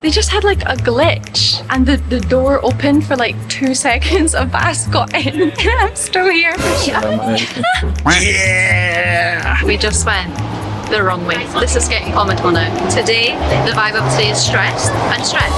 They just had like a glitch and the door opened for like 2 seconds. A bus got in and I'm still here. Yeah! We just went the wrong way. This is getting comical now. Today, the vibe of today is stress and stress.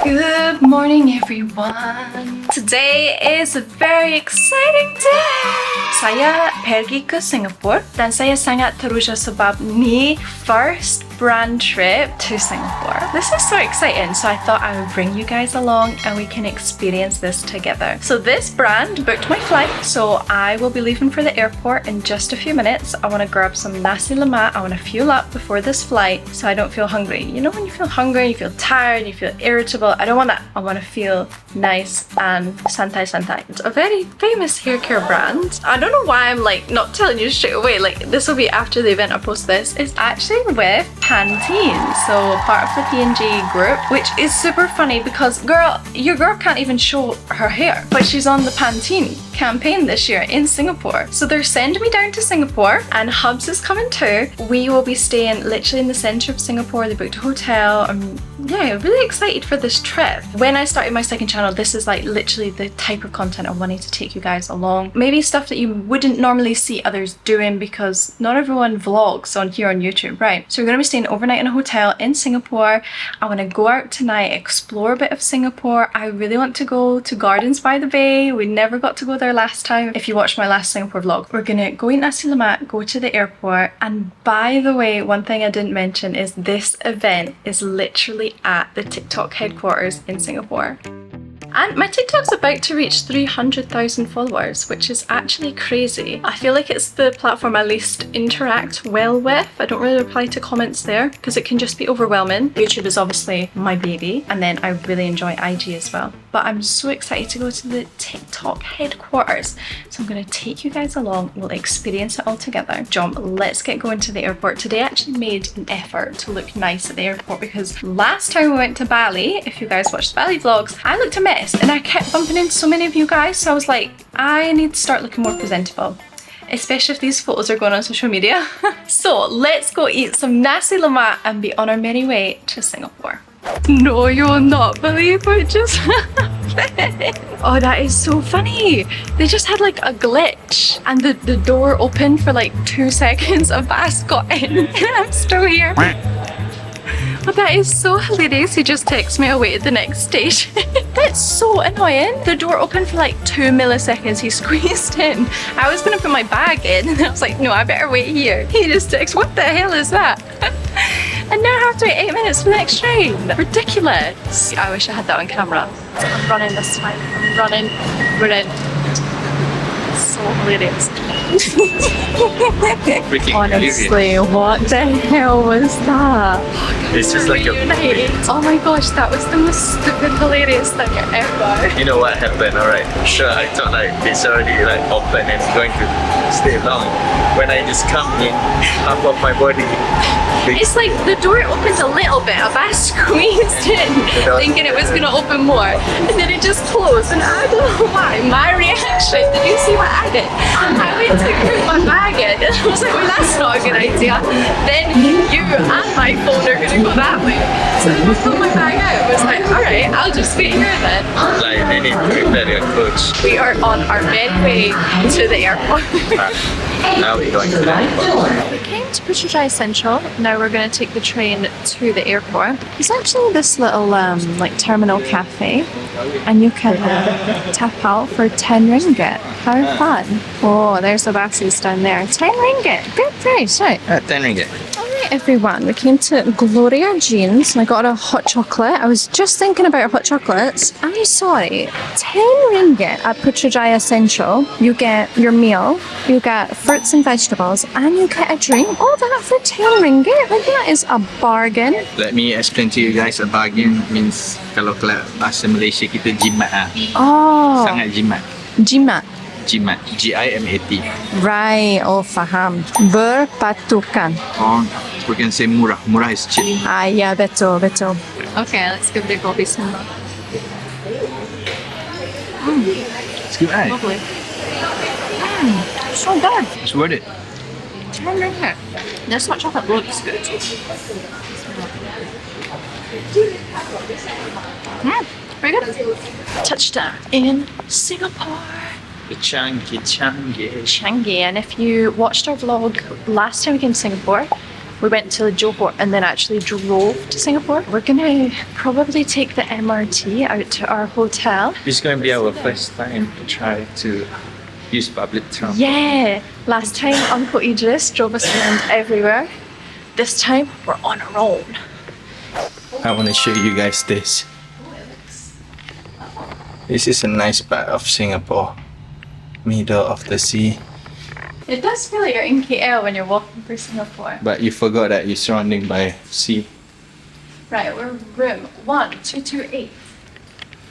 Good morning everyone. Today is a very exciting day. Saya pergi ke Singapore dan saya sangat teruja sebab ni first brand trip to Singapore. This is so exciting, so I thought I would bring you guys along and we can experience this together. So this brand booked my flight, so I will be leaving for the airport in just a few minutes. I want to grab some nasi lemak. I want to fuel up before this flight so I don't feel hungry. You know when you feel hungry, you feel tired, you feel irritable. I don't want that. I want to feel nice and santai. It's a very famous hair care brand. I don't know why I'm like not telling you straight away. Like this will be after the event I post this. It's actually with Pantene, so part of the P&G group, which is super funny because your girl can't even show her hair, but she's on the Pantene campaign this year in Singapore. So they're sending me down to Singapore and Hubs is coming too. We will be staying literally in the center of Singapore. They booked a hotel. I'm really excited for this trip. When I started my second channel, this is like literally the type of content I wanted to take you guys along. Maybe stuff that you wouldn't normally see others doing because not everyone vlogs on here on YouTube, right? So we're gonna be staying overnight in a hotel in Singapore. I want to go out tonight, explore a bit of Singapore. I really want to go to Gardens by the Bay. We never got to go there last time. If you watched my last Singapore vlog, we're gonna go eat nasi lemak, go to the airport. And by the way, one thing I didn't mention is this event is literally at the TikTok headquarters in Singapore. And my TikTok's about to reach 300,000 followers, which is actually crazy. I feel like it's the platform I least interact well with. I don't really reply to comments there because it can just be overwhelming. YouTube is obviously my baby, and then I really enjoy IG as well. But I'm so excited to go to the TikTok headquarters. So I'm gonna take you guys along. We'll experience it all together. Jom, let's get going to the airport. Today I actually made an effort to look nice at the airport because last time we went to Bali, if you guys watched the Bali vlogs, I looked a mess and I kept bumping into so many of you guys. So I was like, I need to start looking more presentable, especially if these photos are going on social media. So let's go eat some nasi lemak and be on our merry way to Singapore. No, you'll not believe what just happened. Oh, that is so funny. They just had like a glitch and the door opened for like 2 seconds. A bus got in and I'm still here. But that is so hilarious. He just texts me away at the next station. That's so annoying. The door opened for like 2 milliseconds. He squeezed in. I was gonna put my bag in and I was like, no, I better wait here. He just texts, what the hell is that? And now I have to wait 8 minutes for the next train. Ridiculous. I wish I had that on camera. I'm running this time. I'm running. We're in. So hilarious. Honestly, what the hell was that? It's just like Oh my gosh, that was the most stupid, hilarious thing ever. You know what happened, alright? Sure, I thought like it's already like open and it's going to stay long. When I just come in, half of my body. It's like the door opened a little bit, a bit squeezed in, thinking it was gonna open more, and then it just closed. And I don't know why. My reaction, did you see what I did? I went to put my bag in, and I was like, well, that's not a good idea. Then you and my phone are gonna go that way. So I pulled my bag out. I was like, alright, I'll just wait here then. Like I need to prepare your coach. We are on our merry way to the airport. Now we're going to the airport. We came to Putrajaya Central. Now we're going to take the train to the airport. There's actually this little like terminal cafe, and you can tap out for 10 ringgit. How fun! Oh, there's the buses down there. 10 ringgit. Good price, right? 10 ringgit. Alright everyone, we came to Gloria Jeans and I got a hot chocolate. I was just thinking about hot chocolates. I'm sorry, 10 ringgit at Putrajaya Central. You get your meal, you get fruits and vegetables, and you get a drink. All that for 10 ringgit? Like that is a bargain. Let me explain to you guys. A bargain means kalau bahasa Malaysia kita jimat ah. Oh. Sangat jimat. Jimat. Jimat. G-I-M-A-T. Right, oh faham. Berpatukan. Oh, we can say murah. Murah is cheap. Ah, yeah, betul. Okay, let's give it a go. Bismillah. It's good, right? Lovely. So good. It's worth it. This hot chocolate looks good. Very good. Touchdown in Singapore. The Changi. And if you watched our vlog last time we came to Singapore, we went to Johor and then actually drove to Singapore. We're gonna probably take the MRT out to our hotel. This is going to be our first time to try to use public transport. Yeah, last time Uncle Idris drove us around everywhere. This time we're on our own. I want to show you guys this. This is a nice part of Singapore. Middle of the sea. It does feel like you're in KL when you're walking through Singapore. But you forgot that you're surrounded by sea. Right, we're room 1228.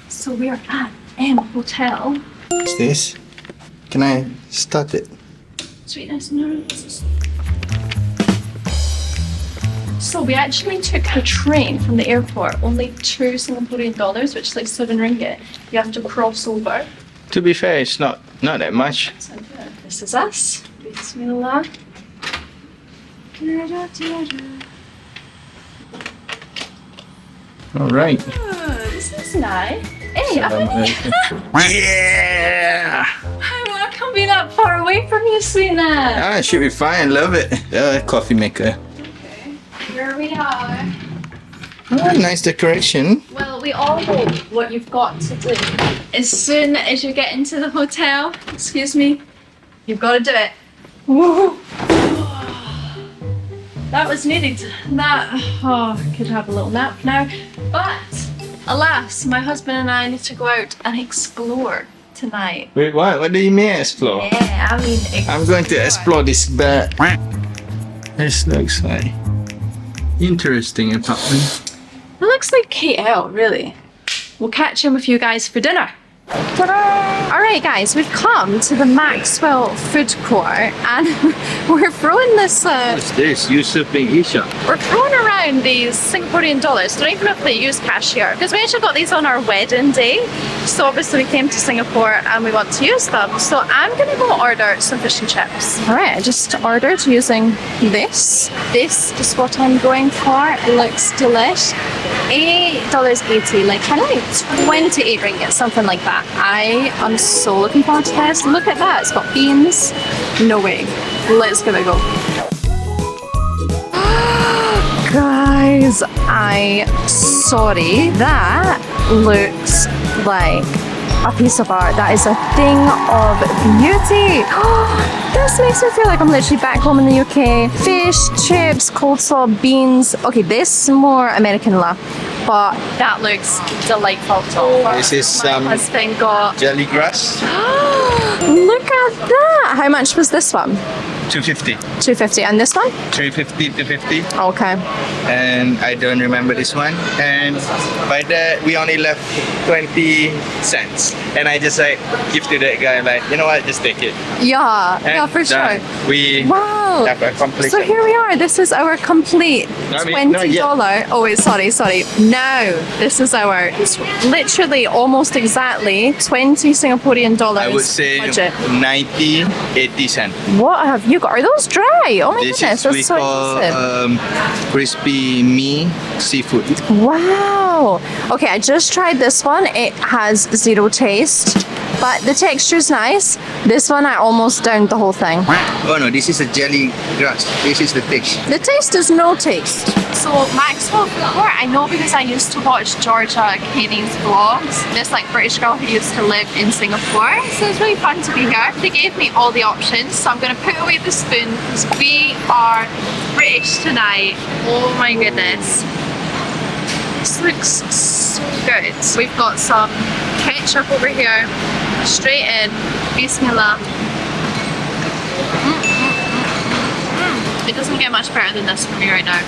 So we are at M Hotel. What's this? Can I start it? Sweetness noodles. So we actually took the train from the airport, only 2 Singaporean dollars, which is like 7 ringgit. You have to cross over. To be fair, it's not that much. So this is us. Bismillah. Alright. Oh, this is nice. Hey, Yeah! I want to come be that far away from you, sweetness. Ah, it should be fine. Love it. Coffee maker. Okay, here we are. Oh, nice decoration. Well, we all hope what you've got to do as soon as you get into the hotel, excuse me, you've got to do it. Whoa. That was needed. I could have a little nap now. But, alas, my husband and I need to go out and explore tonight. Wait, what? What do you mean explore? Yeah, I mean explore. I'm going to explore this bed. This looks like interesting apartment. It looks like KL, really. We'll catch in with you guys for dinner. Alright guys, we've come to the Maxwell food court and we're throwing this What's this? Yusuf Bin Isha. we're throwing around these Singaporean dollars. Don't even know if they use cash here because we actually got these on our wedding day. So obviously we came to Singapore and we want to use them. So I'm gonna go order some fish and chips. Alright, I just ordered using this. This is what I'm going for. It looks delish. $8.80, like kind of like 28 ringgit, something like that. I am so looking forward to this. Look at that, it's got beans. No way. Let's give it a go. Guys, sorry, that looks like a piece of art. That is a thing of beauty. This makes me feel like I'm literally back home in the UK. Fish, chips, coleslaw, beans. Okay, this is more American love, but that looks delightful. This is My husband got. jelly grass. Look at that. How much was this one? 250. 250, and this one? 350 to 50. Okay. And I don't remember this one. And by that, we only left 20 cents. And I just like give to that guy, like, you know what, just take it. Yeah, yeah, And for done. sure. We Wow. have a complete. So here we are. This is our complete No, I mean, not yet. $20. Oh wait, sorry. Now this is our literally almost exactly 20 Singaporean dollars I would say budget. 90, 80 cents. What have you got? Are those dry? Oh my This goodness, is we that's so call expensive. crispy mee seafood. Wow. Okay, I just tried this one. It has zero taste, but the texture's nice. This one I almost downed the whole thing. Oh no, this is a jelly grass. This is the taste. The taste is no taste. So Maxwell food court, I know because I used to watch Georgia Caney's vlogs. This like British girl who used to live in Singapore. So it's really fun to be here. They gave me all the options, so I'm gonna put away the spoon because we are British tonight. Oh my goodness. This looks so good. We've got some ketchup over here. Straight in. Bismillah. It doesn't get much better than this for me right now.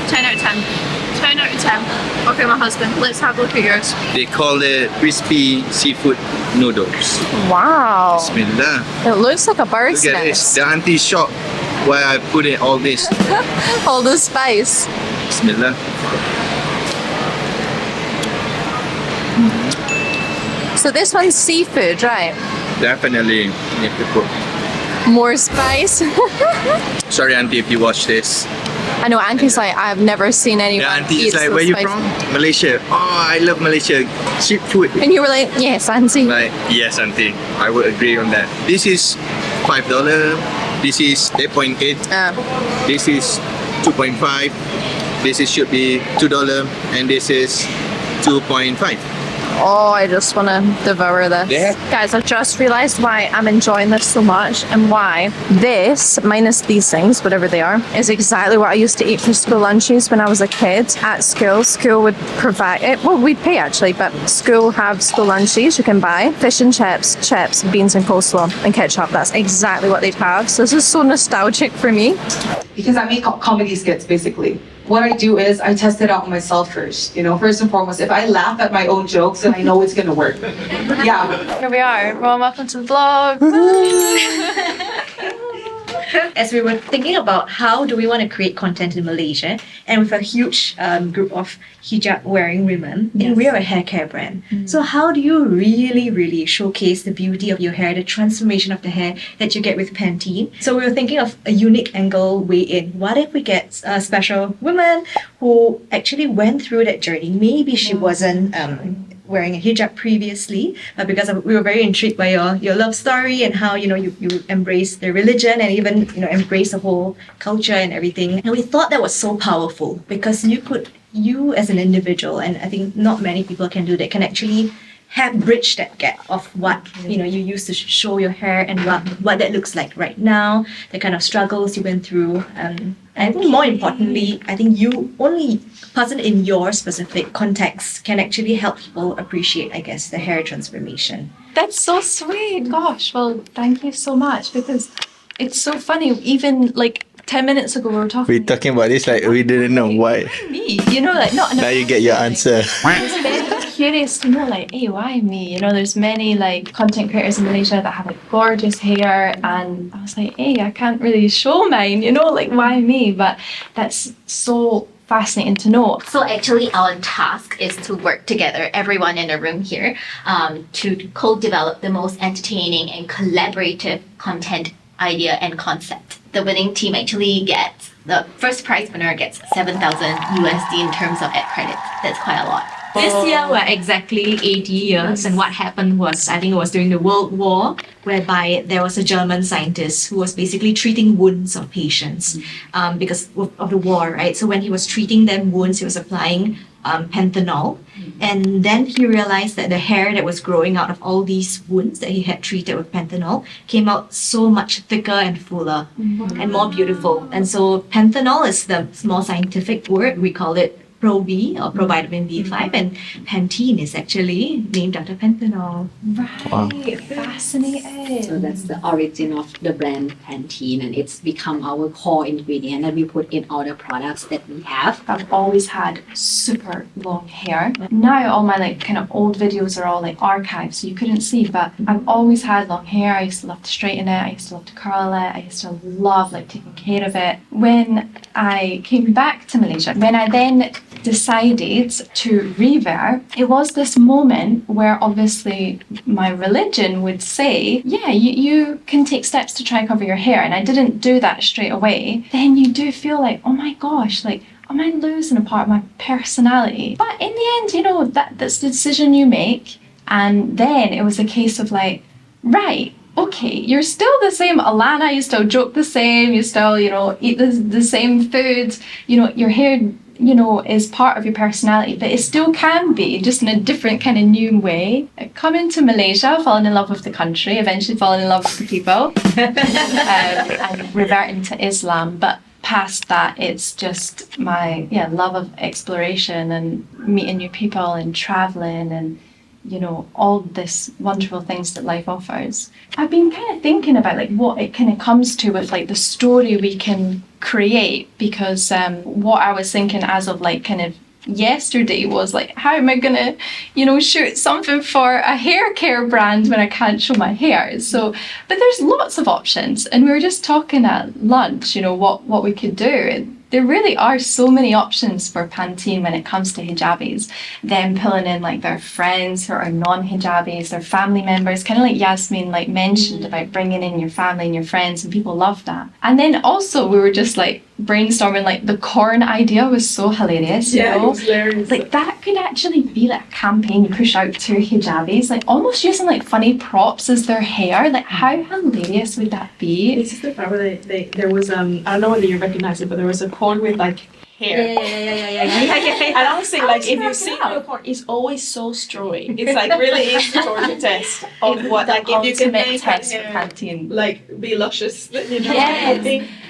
10 out of 10. 10 out of 10. Okay, my husband, let's have a look at yours. They call it crispy seafood noodles. Wow. Bismillah. It looks like a bird's Look at this. nest. The auntie shop where I put in all this. All the spice. Bismillah. So this one's seafood, right? Definitely need to put. More spice. Sorry, auntie, if you watch this. I know Auntie's like, I've never seen anyone Yeah, auntie eat is like, so where you spicy. from? Malaysia. Oh, I love Malaysia. Cheap food. And you were like, yes, Auntie. Like, yes, auntie. I would agree on that. This is $5. This is 8.8. This is 2.5. This is should be $2, and this is 2.5. Oh, I just want to devour this. Yeah. Guys, I just realized why I'm enjoying this so much and why this, minus these things, whatever they are, is exactly what I used to eat for school lunches when I was a kid at school. School would provide it. Well, we'd pay actually, but school have school lunches you can buy. Fish and chips, beans and coleslaw and ketchup. That's exactly what they'd have. So this is so nostalgic for me. Because I make comedy skits basically. What I do is I test it out on myself first. You know, first and foremost, if I laugh at my own jokes, then I know it's gonna work. Yeah. Here we are. Well, welcome to the vlog. As we were thinking about how do we want to create content in Malaysia, and with a huge group of hijab wearing women, and we are a hair care brand. So how do you really showcase the beauty of your hair, the transformation of the hair that you get with Pantene? So we were thinking of a unique angle way in. What if we get a special woman who actually went through that journey? Maybe she wasn't wearing a hijab previously, but because we were very intrigued by your love story and how you embrace the religion and even embrace the whole culture and everything. And we thought that was so powerful because you as an individual, and I think not many people can do that, can actually have bridged that gap of what you used to show your hair and what that looks like right now, the kind of struggles you went through. And I think more importantly, I think you only person in your specific context can actually help people appreciate, I guess, the hair transformation. That's so sweet. Gosh, well, thank you so much because it's so funny. Even like 10 minutes ago, we were talking. We're talking about this like we didn't know why. Me, like not. Now you get your answer. I was very curious to know, like, hey, why me? There's many like content creators in Malaysia that have like gorgeous hair, and I was like, hey, I can't really show mine. Like why me? But that's so fascinating to know. So actually our task is to work together, everyone in the room here, to co-develop the most entertaining and collaborative content idea and concept. The winning team actually gets, the first prize winner gets 7,000 USD in terms of ad credits. That's quite a lot. This year were exactly 80 years, and what happened was, I think it was during the World War, whereby there was a German scientist who was basically treating wounds of patients because of the war, right? So when he was treating them wounds, he was applying panthenol, and then he realized that the hair that was growing out of all these wounds that he had treated with panthenol came out so much thicker and fuller and more beautiful. And so panthenol is the more scientific word. We call it Pro-B or provitamin B5, and Pantene is actually named after panthenol. Right, Wow. fascinating. So that's the origin of the brand Pantene, and it's become our core ingredient that we put in all the products that we have. I've always had super long hair. Now all my like kind of old videos are all like archived, so you couldn't see, but I've always had long hair. I used to love to straighten it, I used to love to curl it, I used to love like taking care of it. When I came back to Malaysia, when I then decided to revert, it was this moment where obviously my religion would say, yeah, you can take steps to try and cover your hair, and I didn't do that straight away. Then you do feel like, oh my gosh, like, am I losing a part of my personality? But in the end, that's the decision you make. And then it was a case of like, right, okay, you're still the same Alana, you still joke the same, you still, eat the same foods, your hair, is part of your personality, but it still can be just in a different kind of new way. Coming to Malaysia, falling in love with the country, eventually falling in love with the people, and reverting to Islam. But past that, it's just my love of exploration and meeting new people and traveling and all this wonderful things that life offers. I've been kind of thinking about like what it kind of comes to with like the story we can create, because what I was thinking as of like kind of yesterday was like, how am I gonna shoot something for a hair care brand when I can't show my hair? So but there's lots of options, and we were just talking at lunch what we could do. there really are so many options for Pantene when it comes to hijabis. Them pulling in like their friends who are non-hijabis, their family members, kind of like Yasmin like mentioned about bringing in your family and your friends, and people love that. And then also we were just like brainstorming, like the corn idea was so hilarious, you know? it was hilarious. Like that could actually be like a campaign you push out to hijabis, like almost using like funny props as their hair. Like how hilarious would that be? This is the part where there was I don't know whether you recognize it, but there was a corn with like hair. And honestly, like if you see the corn, it's always so strawy. It's like really is the Georgia test of what, like if you can make that test for hair Pantene. like be luscious, you know, Yes.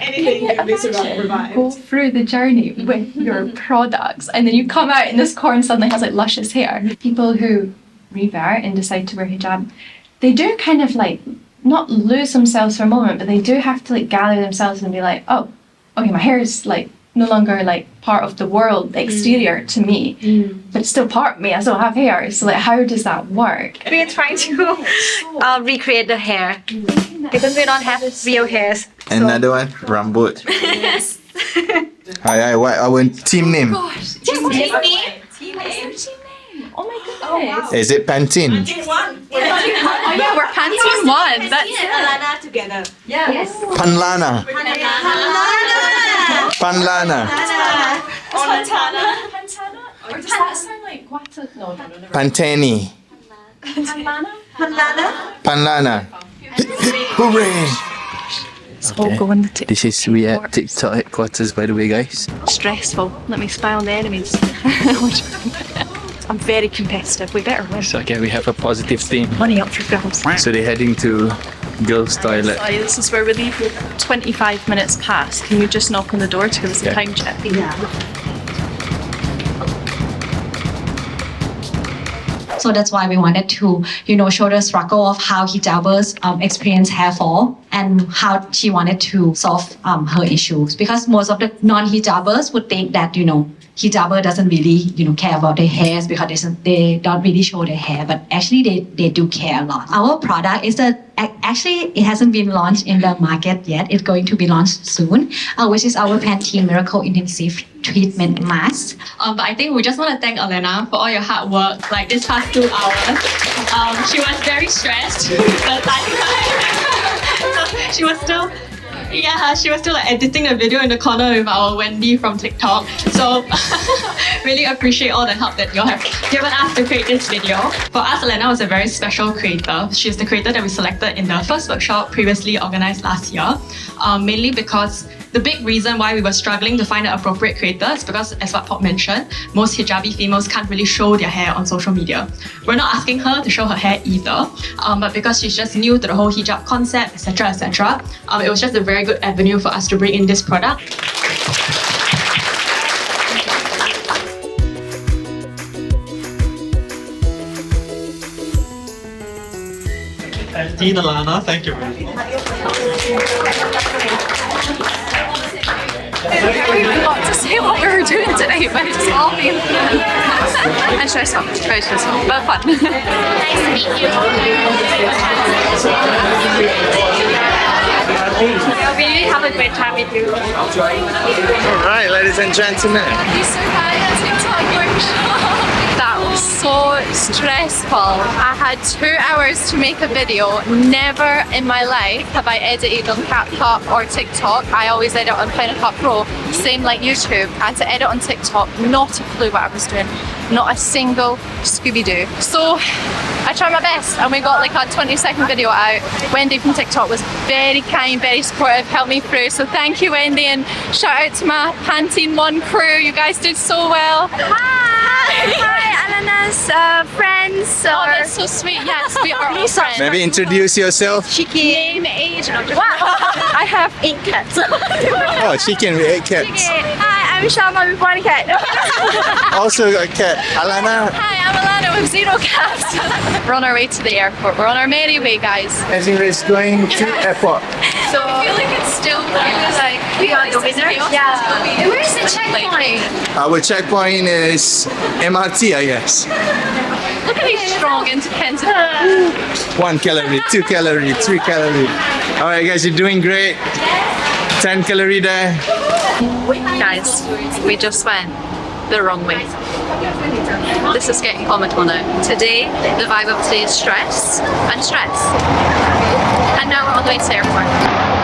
anything can be Go revived. through the journey with your products, and then you come out and this corn suddenly has like luscious hair. People who revert and decide to wear hijab, they do kind of like not lose themselves for a moment, but they do have to like gather themselves and be like, oh, okay, my hair is like no longer like part of the world, the exterior to me, but it's still part of me. I still have hair. So like, how does that work? We are trying to recreate the hair because we don't have real hairs. Another one, rambut. Yes. Hi, what our team name? Team name. Oh my goodness. Is it Pantene? Oh yeah, we're Pantene 1. That's Alana together. yes. Panlana. Panlana. Pantana? Or does that sound like guata? No, never. Pantene. Panlana. Hooray! All go in the This is we at TikTok headquarters, by the way, guys. stressful. Let me spy on the enemies. I'm very competitive. We better win. So again, we have a positive theme. Money up for grabs. So they're heading to girls' toilet. Sorry, this is where we leave. 25 minutes past. Can you just knock on the door to give us a Yeah. time check? So that's why we wanted to, show the struggle of how hijabers experience hair fall and how she wanted to solve her issues. Because most of the non-hijabers would think that, hijaber doesn't really, care about their hairs because they don't really show their hair, but actually they do care a lot. Our product is actually it hasn't been launched in the market yet. It's going to be launched soon, which is our Pantene Miracle Intensive Treatment Mask. But I think we just want to thank Alana for all your hard work. Like this past 2 hours, she was very stressed. But she was still. Yeah, she was still like editing the video in the corner with our Wendy from TikTok. So really appreciate all the help that you all have given us to create this video. For us, Alana was a very special creator. She's the creator that we selected in the first workshop previously organized last year. Mainly because the big reason why we were struggling to find the appropriate creator is because, as what Pop mentioned, most hijabi females can't really show their hair on social media. We're not asking her to show her hair either, but because she's just new to the whole hijab concept, etc., it was just a very good avenue for us to bring in this product. Pantene Alana, thank you very much. We got to say what we were doing today, but it's all been and stressful, very stressful, but fun. Nice to meet you. We really have a great time with you. Alright, ladies and gentlemen. You survived a TikTok workshop. That was so stressful. I had 2 hours to make a video. Never in my life have I edited on CapCut or TikTok. I always edit on Final Cut Pro. Same like YouTube. I had to edit on TikTok. Not a clue what I was doing. Not a single Scooby-Doo. So I tried my best and we got like a 20-second video out. Wendy from TikTok was very kind, very supportive, helped me through. So thank you, Wendy, and shout out to my Pantene 1 crew. You guys did so well. Hi, Alana's friends. Oh, that's so sweet. Yes, we are all friends. Maybe introduce yourself. Name, age, no, just I have 8 cats. Oh, chicken with 8 cats. Hi, I'm Sharma with 1 cat. Also got a cat. Alana. Hi, I'm Alana with 0 cats. We're on our way to the airport. We're on our merry way, guys. As in it's going to airport. So I feel like it's still like We are the winner. Yeah. Where's the checkpoint? Our checkpoint is MRT, I guess. Look at these strong, independent. 1 calorie, 2 calorie, 3 calorie. Alright guys, you're doing great. 10 calorie there. Guys, we just went the wrong way. This is getting comical now. Today, the vibe of today is stress and stress. And now we're on the way to the airport.